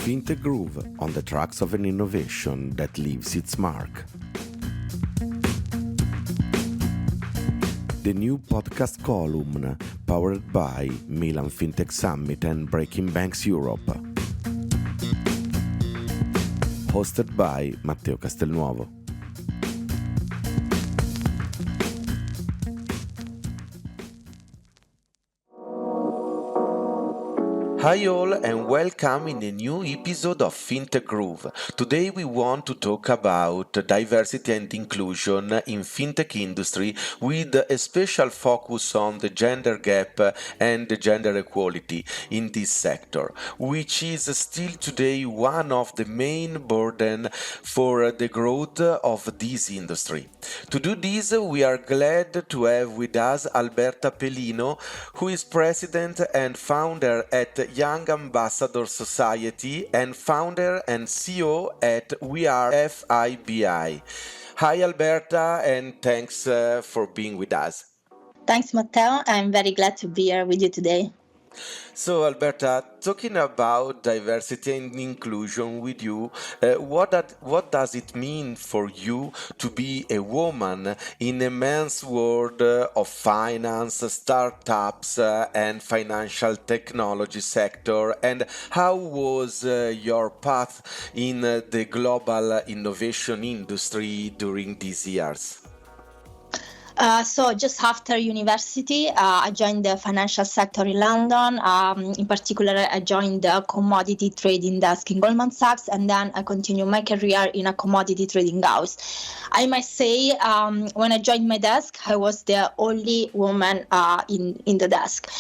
Fintech groove on the tracks of an innovation that leaves its mark. The new podcast column powered by Milan Fintech Summit and Breaking Banks Europe. Hosted by Matteo Castelnuovo. Hi all and welcome in a new episode of Fintech Groove. Today we want to talk about diversity and inclusion in fintech industry with a special focus on the gender gap and the gender equality in this sector, which is still today one of the main burden for the growth of this industry. To do this, we are glad to have with us Alberta Pellino, who is president and founder at Young Ambassador Society and founder and CEO at We Are FIBI. Hi Alberta, and thanks for being with us. Thanks, Matteo. I'm very glad to be here with you today. So, Alberta, talking about diversity and inclusion with you, what does it mean for you to be a woman in a man's world of finance, startups, and financial technology sector? And how was your path in the global innovation industry during these years? So just after university, I joined the financial sector in London. In particular, I joined the commodity trading desk in Goldman Sachs, and then I continued my career in a commodity trading house. I must say, when I joined my desk, I was the only woman in the desk.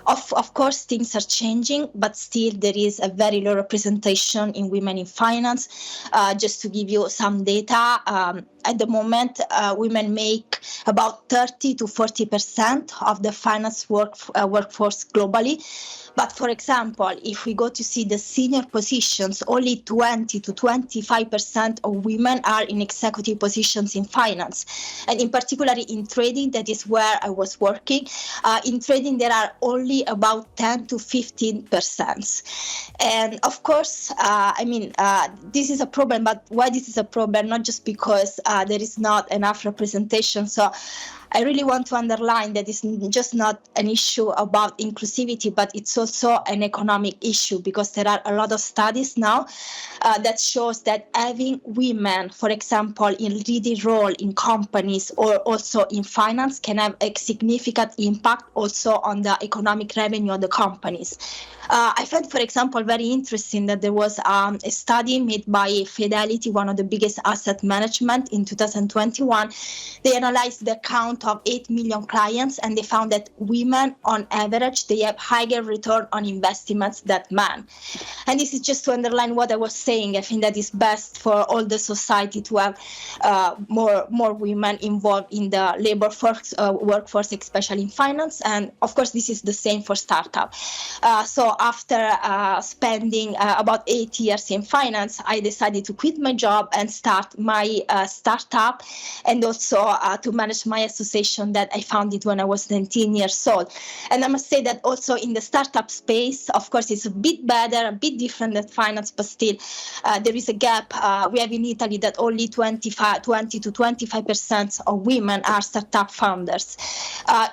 Of course, things are changing, but still there is a very low representation in women in finance. Just to give you some data, at the moment, women make about 30 to 40% of the finance workforce globally. But for example, if we go to see the senior positions, only 20 to 25% of women are in executive positions in finance. And in particular in trading, that is where I was working. In trading, there are only about 10 to 15%. And of course, this is a problem, but why this is a problem? Not just because there is not enough representation. So I really want to underline that it's just not an issue about inclusivity, but it's also an economic issue, because there are a lot of studies now that shows that having women, for example, in leading role in companies or also in finance can have a significant impact also on the economic revenue of the companies. I found, for example, very interesting that there was a study made by Fidelity, one of the biggest asset management in 2021. They analyzed the count of 8 million clients, and they found that women, on average, they have higher return on investments than men. And this is just to underline what I was saying. I think that is best for all the society to have more women involved in the labor workforce, especially in finance. And of course, this is the same for startup. So after spending about 8 years in finance, I decided to quit my job and start my startup, and also to manage my association that I founded when I was 19 years old. And I must say that also in the startup space, of course, it's a bit better, a bit different than finance, but still there is a gap. We have in Italy that only 20 to 25% of women are startup founders.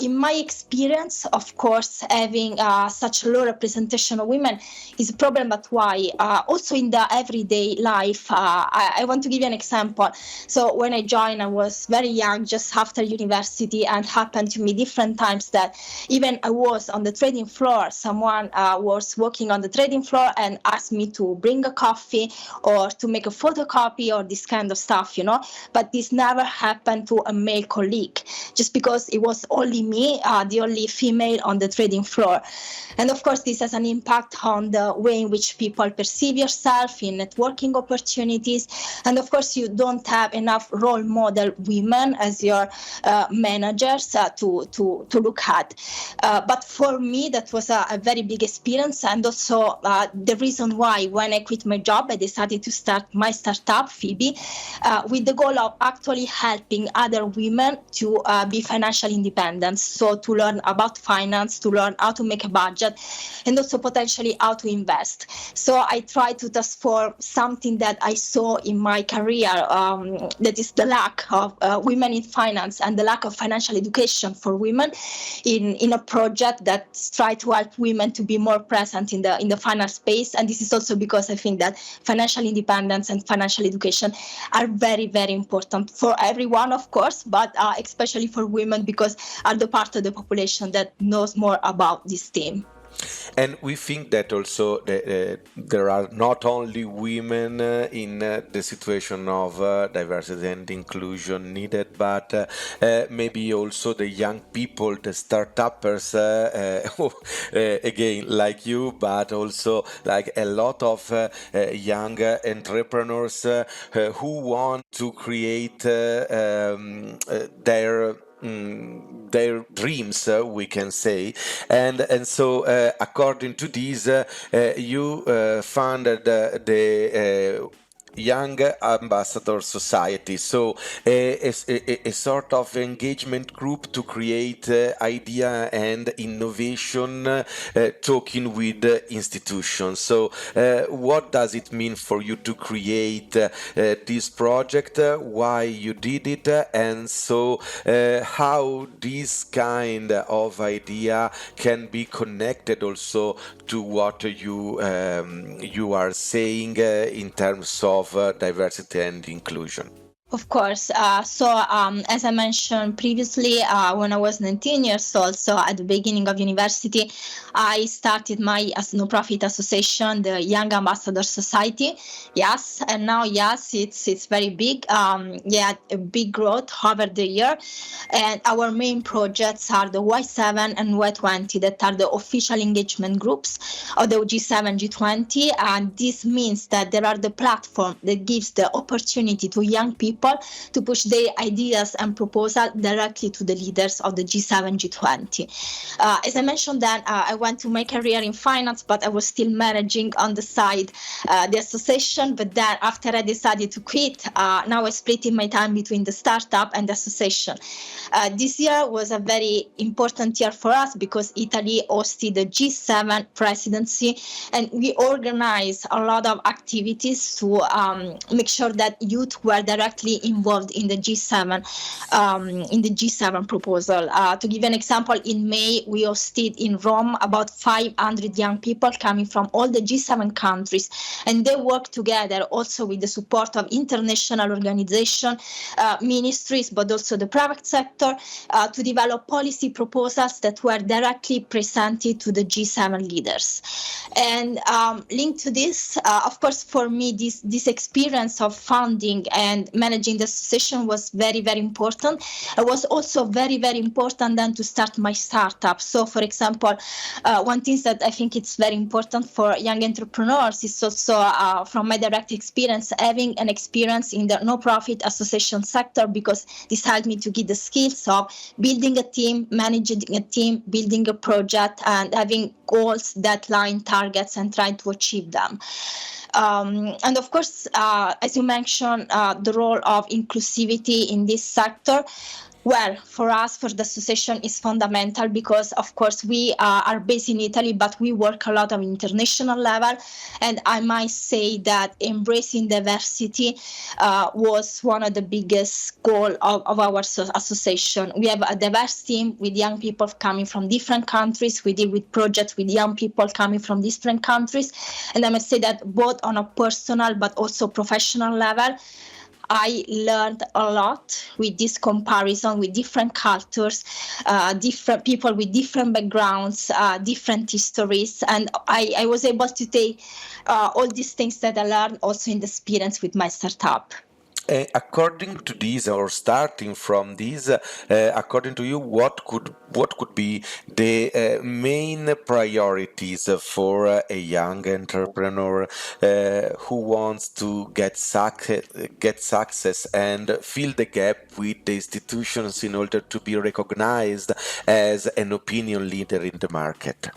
In my experience, of course, having such low representation of women is a problem, but why? Also in the everyday life, I want to give you an example. So when I joined, I was very young, just after university, and happened to me different times that even I was on the trading floor, someone was walking on the trading floor and asked me to bring a coffee or to make a photocopy or this kind of stuff, but this never happened to a male colleague, just because it was only me, the only female on the trading floor. And of course, this has an impact on the way in which people perceive yourself in networking opportunities. And of course, you don't have enough role model women as your managers to look at. But for me, that was a very big experience, and also the reason why when I quit my job, I decided to start my startup, Phoebe, with the goal of actually helping other women to be financially independent. So to learn about finance, to learn how to make a budget, and also potentially how to invest. So I try to transform something that I saw in my career, that is the lack of women in finance and the lack of financial education for women, in a project that try to help women to be more present in the finance space. And this is also because I think that financial independence and financial education are very, very important for everyone, of course, but especially for women, because are the part of the population that knows more about this theme. And we think that also there are not only women in the situation of diversity and inclusion needed, but maybe also the young people, the startuppers, again, like you, but also like a lot of young entrepreneurs who want to create their dreams, we can say, and so according to this, you founded the Young Ambassador Society, so a sort of engagement group to create idea and innovation, talking with institutions. So, what does it mean for you to create this project? Why you did it? And so, how this kind of idea can be connected also to what you are saying in terms of diversity and inclusion. Of course. As I mentioned previously, when I was 19 years old, so at the beginning of university, I started my no-profit association, the Young Ambassador Society. Yes, and now, yes, it's very big. A big growth over the year. And our main projects are the Y7 and Y20, that are the official engagement groups of the G7, G20. And this means that there are the platform that gives the opportunity to young people to push their ideas and proposals directly to the leaders of the G7, G20. As I mentioned, then I went to my career in finance, but I was still managing on the side the association. But then after I decided to quit, now I'm splitting my time between the startup and the association. This year was a very important year for us because Italy hosted the G7 presidency, and we organized a lot of activities to make sure that youth were directly involved in the G7 proposal. To give an example, in May we hosted in Rome about 500 young people coming from all the G7 countries, and they worked together also with the support of international organizations, ministries, but also the private sector, to develop policy proposals that were directly presented to the G7 leaders. And linked to this, of course, for me, this experience of founding and managing the association was very, very important. It was also very, very important then to start my startup. So, for example, one thing that I think it's very important for young entrepreneurs is also, from my direct experience, having an experience in the no-profit association sector, because this helped me to get the skills of building a team, managing a team, building a project, and having goals, deadline, targets, and trying to achieve them. And of course, as you mentioned, the role of inclusivity in this sector. Well, for us, for the association, is fundamental because, of course, we are based in Italy, but we work a lot on international level. And I might say that embracing diversity was one of the biggest goals of our association. We have a diverse team with young people coming from different countries. We deal with projects with young people coming from different countries. And I must say that both on a personal but also professional level, I learned a lot with this comparison with different cultures, different people with different backgrounds, different histories. And I was able to take all these things that I learned also in the experience with my startup. According to this, or starting from this, according to you, what could be the main priorities for a young entrepreneur who wants to get success and fill the gap with the institutions in order to be recognized as an opinion leader in the market?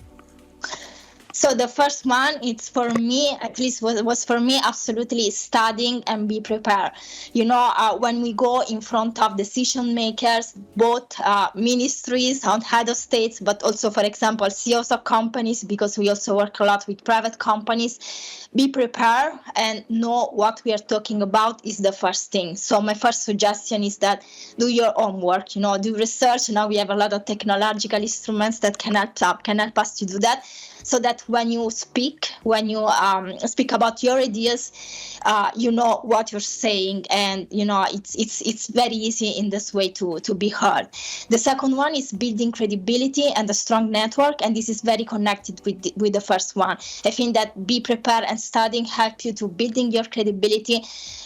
So the first one, it's for me, at least was for me, absolutely studying and be prepared. When we go in front of decision makers, both ministries on head of states, but also, for example, CEOs of companies, because we also work a lot with private companies, be prepared and know what we are talking about is the first thing. So my first suggestion is that do your homework, do research. Now we have a lot of technological instruments that can help us to do that, so that when you speak speak about your ideas, you know what you're saying, and it's very easy in this way to be heard. The second one is building credibility and a strong network, and this is very connected with the first one. I think that be prepared and studying help you to building your credibility.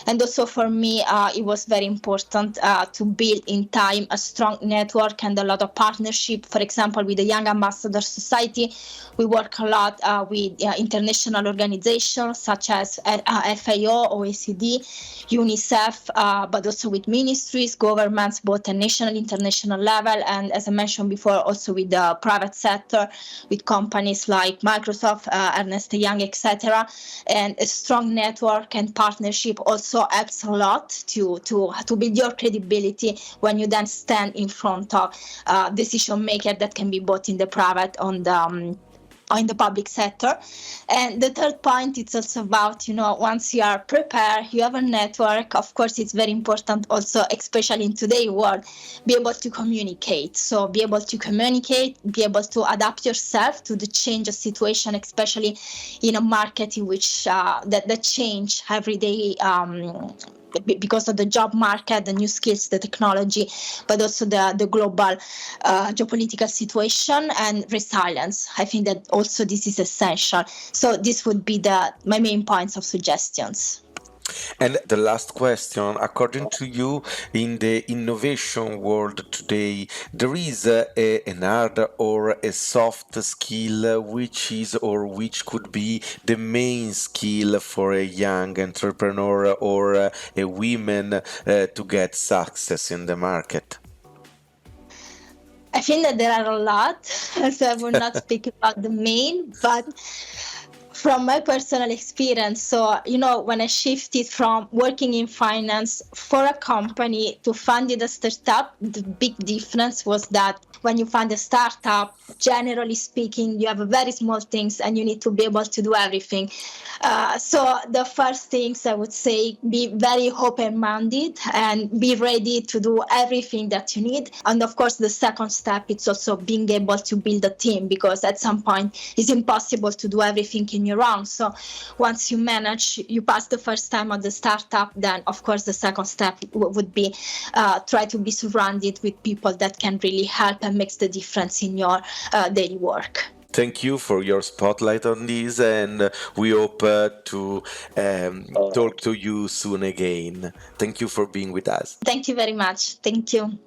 And also for me, it was very important to build in time a strong network and a lot of partnership. For example, with the Young Ambassador Society, we work a lot with international organizations such as FAO, OECD, UNICEF, but also with ministries, governments, both at national and international level, and as I mentioned before, also with the private sector, with companies like Microsoft, Ernst & Young, etc. And a strong network and partnership also helps a lot to build your credibility when you then stand in front of decision makers that can be both in the private or in the public sector. And the third point, it's also about, once you are prepared, you have a network. Of course, it's very important also, especially in today's world, be able to communicate. So be able to communicate, be able to adapt yourself to the change of situation, especially in a market in which that change every day, because of the job market, the new skills, the technology, but also the global geopolitical situation and resilience. I think that also this is essential. So this would be my main points of suggestions. And the last question, according to you, in the innovation world today, there is an hard or a soft skill which is or which could be the main skill for a young entrepreneur or a woman to get success in the market? I think that there are a lot, so I will not speak about the main, but from my personal experience, so when I shifted from working in finance for a company to funding a startup, the big difference was that when you fund a startup, generally speaking, you have very small things and you need to be able to do everything. So the first things I would say, be very open-minded and be ready to do everything that you need. And of course, the second step, it's also being able to build a team, because at some point it's impossible to do everything in your own. So once you pass the first time on the startup, then of course the second step would be try to be surrounded with people that can really help and makes the difference in your daily work. Thank you for your spotlight on this, and we hope to talk to you soon again. Thank you for being with us. Thank you very much. Thank you.